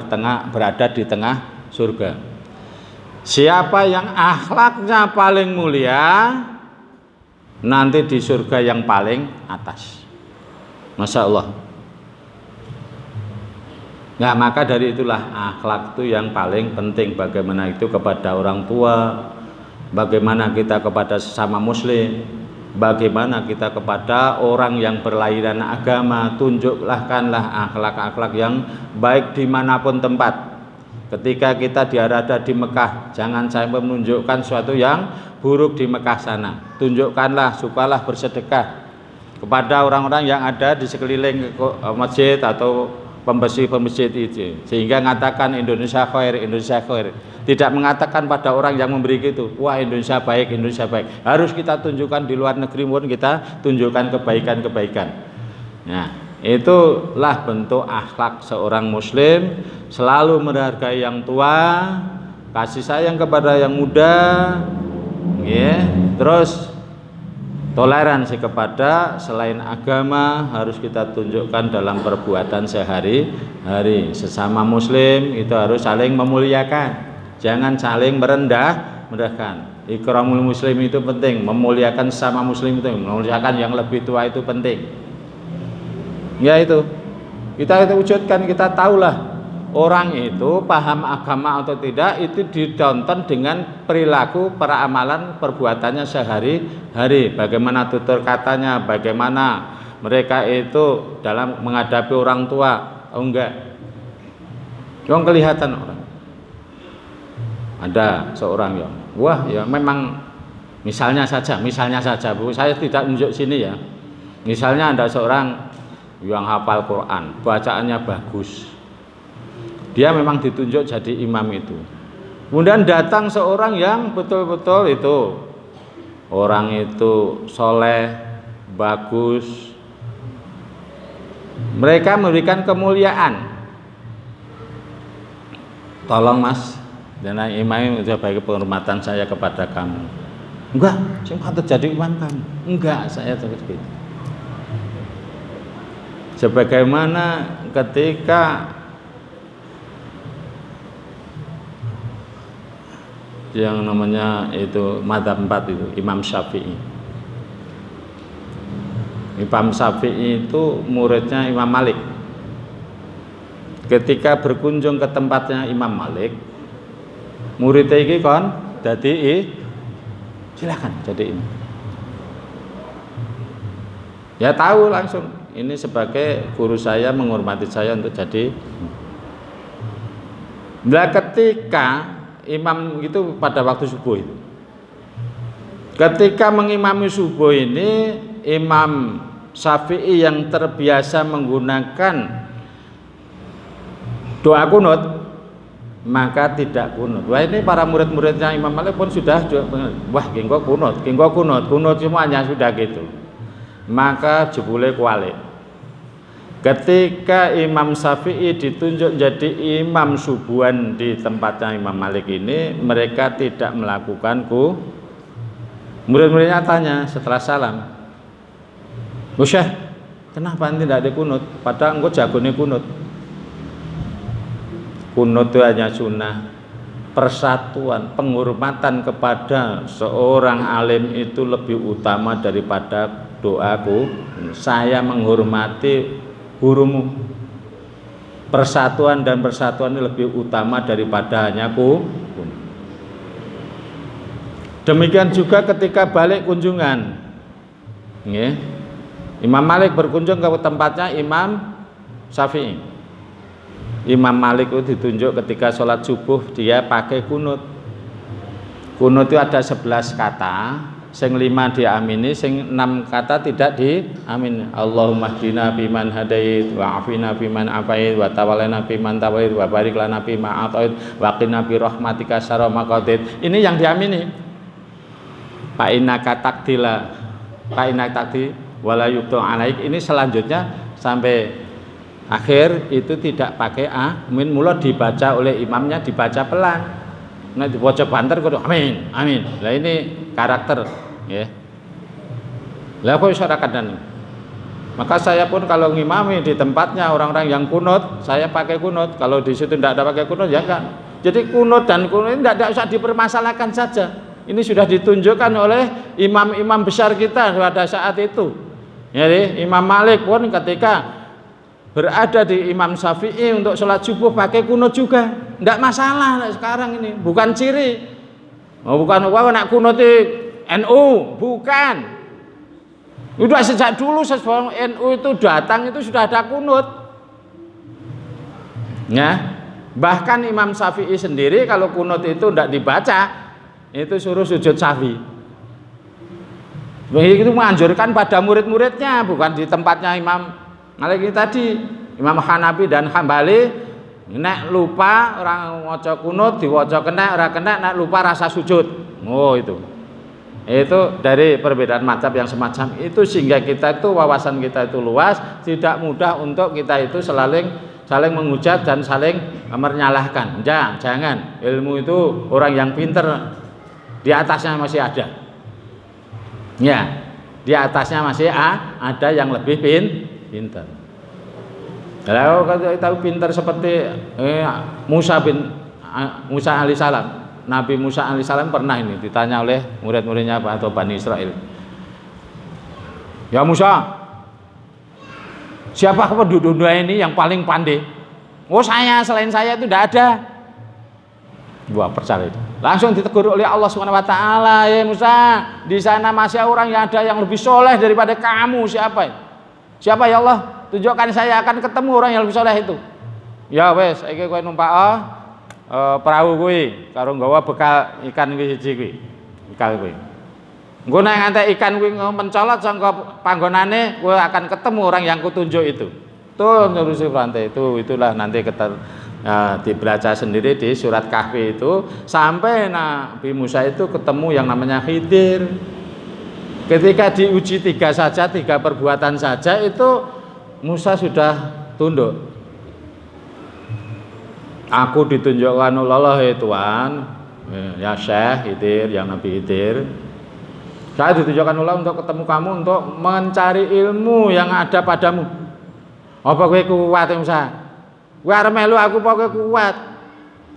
berada di tengah surga. Siapa yang akhlaknya paling mulia nanti di surga yang paling atas. Masya Allah. Nah maka dari itulah akhlak itu yang paling penting. Bagaimana itu kepada orang tua, bagaimana kita kepada sesama muslim, bagaimana kita kepada orang yang berlainan agama. Tunjukkanlah akhlak-akhlak yang baik dimanapun tempat. Ketika kita berada di Mekah, jangan sampai menunjukkan sesuatu yang buruk di Mekah sana. Tunjukkanlah, sukalah bersedekah kepada orang-orang yang ada di sekeliling masjid atau pembersih itu, sehingga mengatakan Indonesia khair, Indonesia khair. Tidak mengatakan pada orang yang memberi gitu, wah Indonesia baik, Indonesia baik. Harus kita tunjukkan di luar negeri pun kita tunjukkan kebaikan-kebaikan. Nah, itulah bentuk akhlak seorang muslim, selalu menghargai yang tua, kasih sayang kepada yang muda, ya. Terus Toleransi kepada selain agama harus kita tunjukkan dalam perbuatan sehari-hari. Sesama muslim itu harus saling memuliakan, jangan saling merendahkan. Ikramul muslim itu penting, memuliakan sesama muslim itu, memuliakan yang lebih tua itu penting. Ya itu, kita wujudkan, kita tahulah orang itu paham agama atau tidak itu ditonton dengan perilaku, peramalan, perbuatannya sehari-hari. Bagaimana tutur katanya, bagaimana mereka itu dalam menghadapi orang tua. Oh enggak, yang kelihatan orang. Ada seorang yang, wah ya memang misalnya saja Bu, saya tidak unjuk sini ya. Misalnya ada seorang yang hafal Quran, bacaannya bagus. Dia memang ditunjuk jadi imam itu. Kemudian datang seorang yang betul-betul itu orang itu soleh, bagus. Mereka memberikan kemuliaan. Tolong mas, dan imam itu sebagai penghormatan saya kepada kamu. Enggak, saya patut jadi imam kamu. Enggak, saya terus gitu. Sebagaimana ketika yang namanya itu madzhab 4 itu Imam Syafi'i. Imam Syafi'i itu muridnya Imam Malik. Ketika berkunjung ke tempatnya Imam Malik, muridnya iki kon dadi silakan jadi ini. Ya tahu langsung ini sebagai guru saya menghormati saya untuk jadi. Nah ketika imam itu pada waktu subuh itu. Ketika mengimami subuh ini, Imam Syafi'i yang terbiasa menggunakan doa kunut, maka tidak kunut. Wah ini para murid-muridnya Imam Malik pun sudah, wah kengko kunut semuanya sudah gitu. Maka jebule kualik. Ketika Imam Syafi'i ditunjuk jadi imam subuhan di tempatnya Imam Malik ini, mereka tidak melakukan murid-muridnya tanya setelah salam, Syekh, kenapa ente tidak dikunut? Padahal engkau jagone kunut. Kunut itu hanya sunnah, persatuan, penghormatan kepada seorang alim itu lebih utama daripada doaku. Saya menghormati gurumu. Persatuan dan persatuan ini lebih utama daripada hanya demikian juga ketika balik kunjungan. Imam Malik berkunjung ke tempatnya Imam Syafi'i. Imam Malik itu ditunjuk ketika sholat subuh dia pakai kunut. Kunut itu ada 11 kata. Sing 5 diamini, sing 6 kata tidak diamini. Allahumma hdina biman hadait, wa afina biman afait, wa tawallana biman tawait, wa barik lana bima atait, wa qina bi rahmatika syarra ma qadait. Ini yang diamini. Fa innaka taqdila, fa innaka taqdi wala yuqtu alaik. Ini selanjutnya sampai akhir itu tidak pakai amin, mula dibaca oleh imamnya dibaca pelan. Nah dibaca banter kudu amin, amin. Lah ini karakter ya. Lah kok iso kadang. Maka saya pun kalau ngimami di tempatnya orang-orang yang kunut, saya pakai kunut. Kalau di situ tidak ada pakai kunut ya enggak. Jadi kunut dan kunut ini tidak usah dipermasalahkan saja. Ini sudah ditunjukkan oleh imam-imam besar kita pada saat itu. Jadi Imam Malik pun ketika berada di Imam Syafi'i untuk sholat subuh pakai kunut juga, tidak masalah sekarang ini, bukan ciri, bukan nak kunut NU, bukan. Udah sejak dulu sebelum NU itu datang itu sudah ada kunut, ya. Bahkan Imam Syafi'i sendiri kalau kunut itu tidak dibaca, itu suruh sujud sahwi. Begitu menganjurkan pada murid-muridnya, bukan di tempatnya Imam Malik ini tadi. Imam Hanafi dan Hambali nek lupa orang waca kunut diwaca kena ora kena, nek lupa rasa sujud. Oh itu dari perbedaan mazhab yang semacam itu sehingga kita itu wawasan kita itu luas, tidak mudah untuk kita itu saling menghujat dan saling menyalahkan. Jangan. Ilmu itu orang yang pinter di atasnya masih ada. Ya. Di atasnya masih ada yang lebih pintar. Kalau tahu pintar seperti Musa alaihissalam. Nabi Musa alaihissalam pernah ini ditanya oleh murid-muridnya atau Bani Israel. Ya Musa, siapa penduduk dunia ini yang paling pandai? Oh saya, selain saya itu tidak ada. Wah percaya itu. Langsung ditegur oleh Allah Subhanahu Wa Taala, ya Musa, di sana masih orang yang ada yang lebih soleh daripada kamu. Siapa? Siapa ya Allah? Tunjukkan saya akan ketemu orang yang lebih soleh itu. Ya wes, iki kowe numpak perahu kuwi karo nggawa bekal ikan kuwi siji kuwi. Bekal kuwi. Engko nek ngantek ikan kuwi mencolot saka panggonane, kowe akan ketemu orang yang kutunjuk itu. Tuh ngurusi rantai itulah nanti dibaca sendiri di surat Kahfi itu sampai Nabi Musa itu ketemu yang namanya Khidir. Ketika diuji 3 perbuatan saja itu Musa sudah tunduk. Aku ditunjukkan oleh Allah ya Tuhan, ya Syekh Khidir, yang Nabi Khidir. Saya ditunjukkan Allah untuk ketemu kamu untuk mencari ilmu yang ada padamu. Apa kowe kuat Musa? Kowe arep melu aku apa kowe kuat?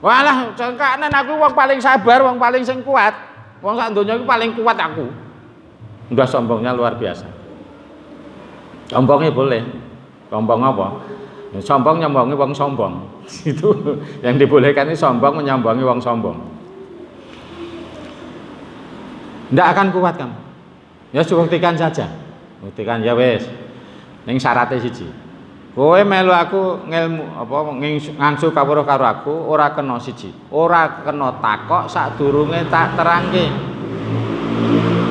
Walah, cengkanen aku wong paling sabar, wong paling sing kuat. Wong sak donya iki paling kuat aku. Udah sombongnya luar biasa. Sombongnya boleh. Sombong apa? Sombong nyombongi wong sombong. Itu yang dibolehkan ini sombong menyombongi wong sombong. Ndak akan kuat kamu. Ya buktikan saja. Buktikan ya wes. Ning syaratnya siji. Kowe melu aku ngilmu apa ngangsu kawruh karo aku ora kena siji. Ora kena takok sadurunge tak terangke.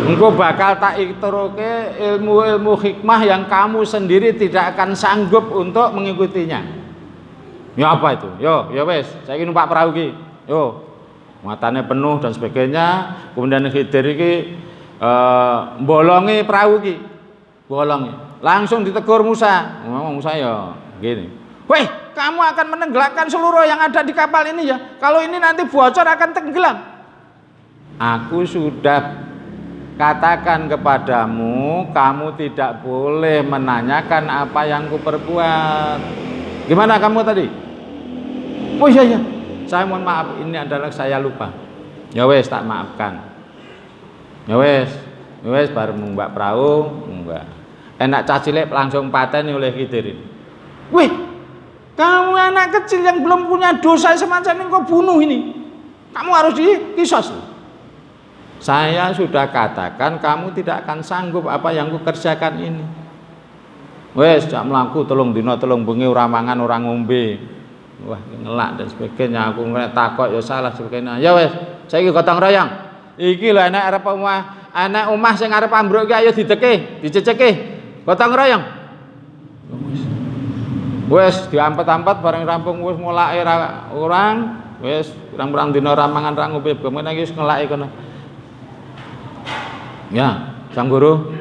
Engko bakal tak ituruke ilmu-ilmu hikmah yang kamu sendiri tidak akan sanggup untuk mengikutinya. Ya apa itu? Yo, ya wes, saiki numpak perahu iki. Yo. Matane penuh dan sebagainya. Kemudian Khidir iki mbolongi perahu iki. Bolongi. Langsung ditegur Musa. Musa ya gini. Weh, kamu akan menenggelamkan seluruh yang ada di kapal ini ya. Kalau ini nanti bocor akan tenggelam. Aku sudah katakan kepadamu, kamu tidak boleh menanyakan apa yang kuperbuat. Gimana kamu tadi? Oh iya, saya mohon maaf, ini adalah saya lupa. Ya wes, tak maafkan. Ya wes baru mbak perahu, enggak. Enak cacilek langsung paten oleh Khidir. Wih, kamu anak kecil yang belum punya dosa semacam ini kau bunuh ini. Kamu harus dikisos. Saya sudah katakan kamu tidak akan sanggup apa yang kukerjakan ini. Wes, jak mlaku telung dina telung bengi ora mangan ora ngombe. Wah, ngelak dan sebagainya. Aku takok ya salah sebagainya. Ya wes, saiki gotong royong. Iki lho anak arep omah sing arep ambruk iki ayo dideke, diceceke. Gotong royong. Wes diampet-ampet bareng rampung wis mulake orang, wis pirang-pirang dina ora mangan ra ngombe, bagaimana iki wis ngelake kono. Ya, Sang Guru,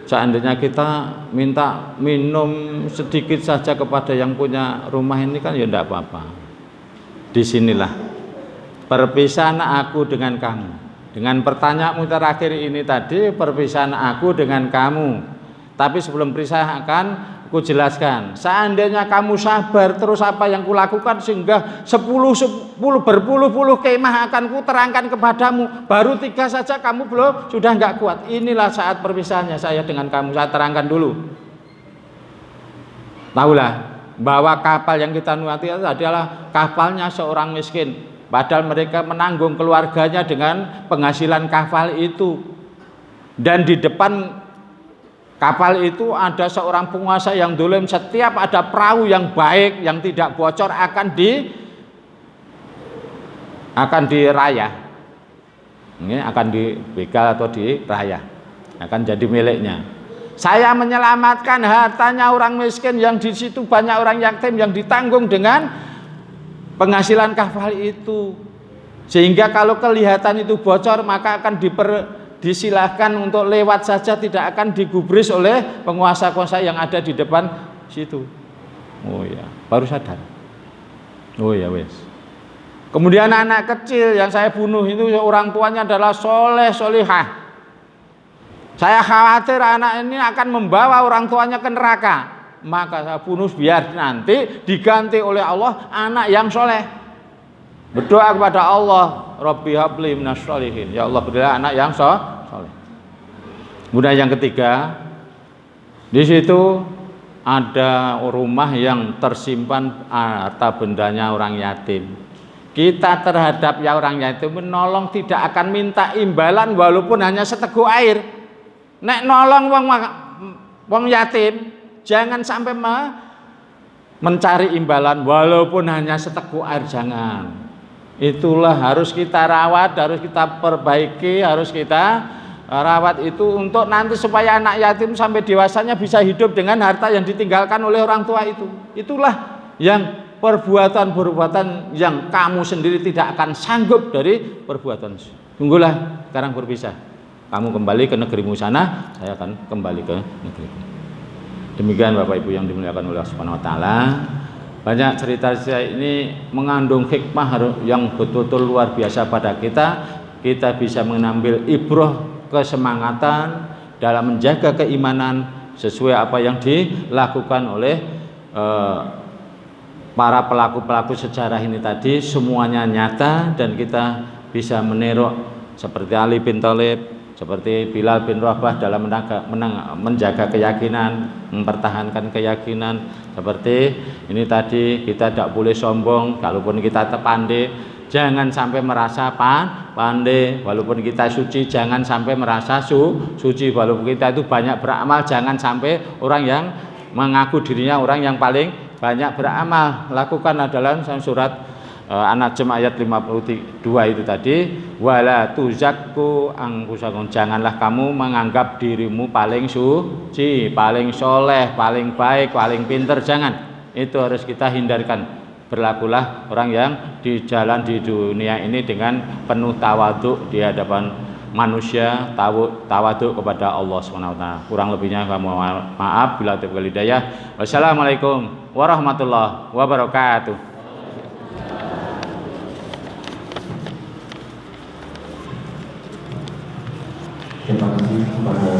seandainya kita minta minum sedikit saja kepada yang punya rumah ini kan ya enggak apa-apa. Disinilah perpisahan aku dengan kamu. Dengan pertanyaanmu terakhir ini tadi, perpisahan aku dengan kamu. Tapi sebelum pisah akan ku jelaskan. Seandainya kamu sabar terus apa yang kulakukan sehingga 10 berpuluh-puluh kemah akan ku terangkan kepadamu. Baru 3 saja kamu belum sudah enggak kuat. Inilah saat perpisahannya saya dengan kamu. Saya terangkan dulu. Tahulah bahwa kapal yang kita nuati adalah kapalnya seorang miskin. Padahal mereka menanggung keluarganya dengan penghasilan kapal itu. Dan di depan kapal itu ada seorang penguasa yang dolim. Setiap ada perahu yang baik yang tidak bocor akan dirayah. Ini akan dibegal atau dirayah. Akan jadi miliknya. Saya menyelamatkan hartanya orang miskin yang di situ banyak orang yatim yang ditanggung dengan penghasilan kapal itu. Sehingga kalau kelihatan itu bocor maka akan disilahkan untuk lewat saja, tidak akan digubris oleh penguasa-penguasa yang ada di depan situ. Oh ya, baru sadar. Oh ya wes. Kemudian anak kecil yang saya bunuh itu orang tuanya adalah soleh solihah. Saya khawatir anak ini akan membawa orang tuanya ke neraka, maka saya bunuh biar nanti diganti oleh Allah anak yang soleh. Berdoa kepada Allah, Rabbi habli minas sholihin, ya Allah berilah anak yang soleh. Kemudian yang ketiga, di situ ada rumah yang tersimpan harta bendanya orang yatim. Kita terhadap ya orang yatim menolong tidak akan minta imbalan walaupun hanya seteguk air. Nek nolong wong yatim jangan sampai mencari imbalan walaupun hanya seteguk air, jangan. Itulah harus kita rawat, harus kita perbaiki, harus kita rawat itu untuk nanti supaya anak yatim sampai dewasanya bisa hidup dengan harta yang ditinggalkan oleh orang tua itu. Itulah yang perbuatan-perbuatan yang kamu sendiri tidak akan sanggup dari perbuatan. Tunggulah sekarang berpisah. Kamu kembali ke negerimu sana, saya akan kembali ke negeriku. Demikian Bapak Ibu yang dimuliakan oleh Allah Subhanahu wa taala. Banyak cerita saya ini mengandung hikmah yang betul-betul luar biasa pada kita. Kita bisa mengambil ibrah kesemangatan dalam menjaga keimanan sesuai apa yang dilakukan oleh para pelaku-pelaku sejarah ini tadi. Semuanya nyata dan kita bisa meniru seperti Ali bin Thalib, seperti Bilal bin Rabah dalam menjaga keyakinan, mempertahankan keyakinan. Seperti ini tadi, kita tidak boleh sombong, walaupun kita pandai, jangan sampai merasa pandai. Walaupun kita suci, jangan sampai merasa suci. Walaupun kita itu banyak beramal, jangan sampai orang yang mengaku dirinya orang yang paling banyak beramal. Lakukan adalah surat An-Najm ayat 52 itu tadi, wala tuzakku anfusakum, janganlah kamu menganggap dirimu paling suci, paling soleh, paling baik, paling pinter, jangan. Itu harus kita hindarkan. Berlakulah orang yang di jalan di dunia ini dengan penuh tawaduk di hadapan manusia, tawaduk kepada Allah SWT. Kurang lebihnya kamu maaf bila taufiq wal hidayah. Wassalamualaikum warahmatullahi wabarakatuh. Terima kasih kepada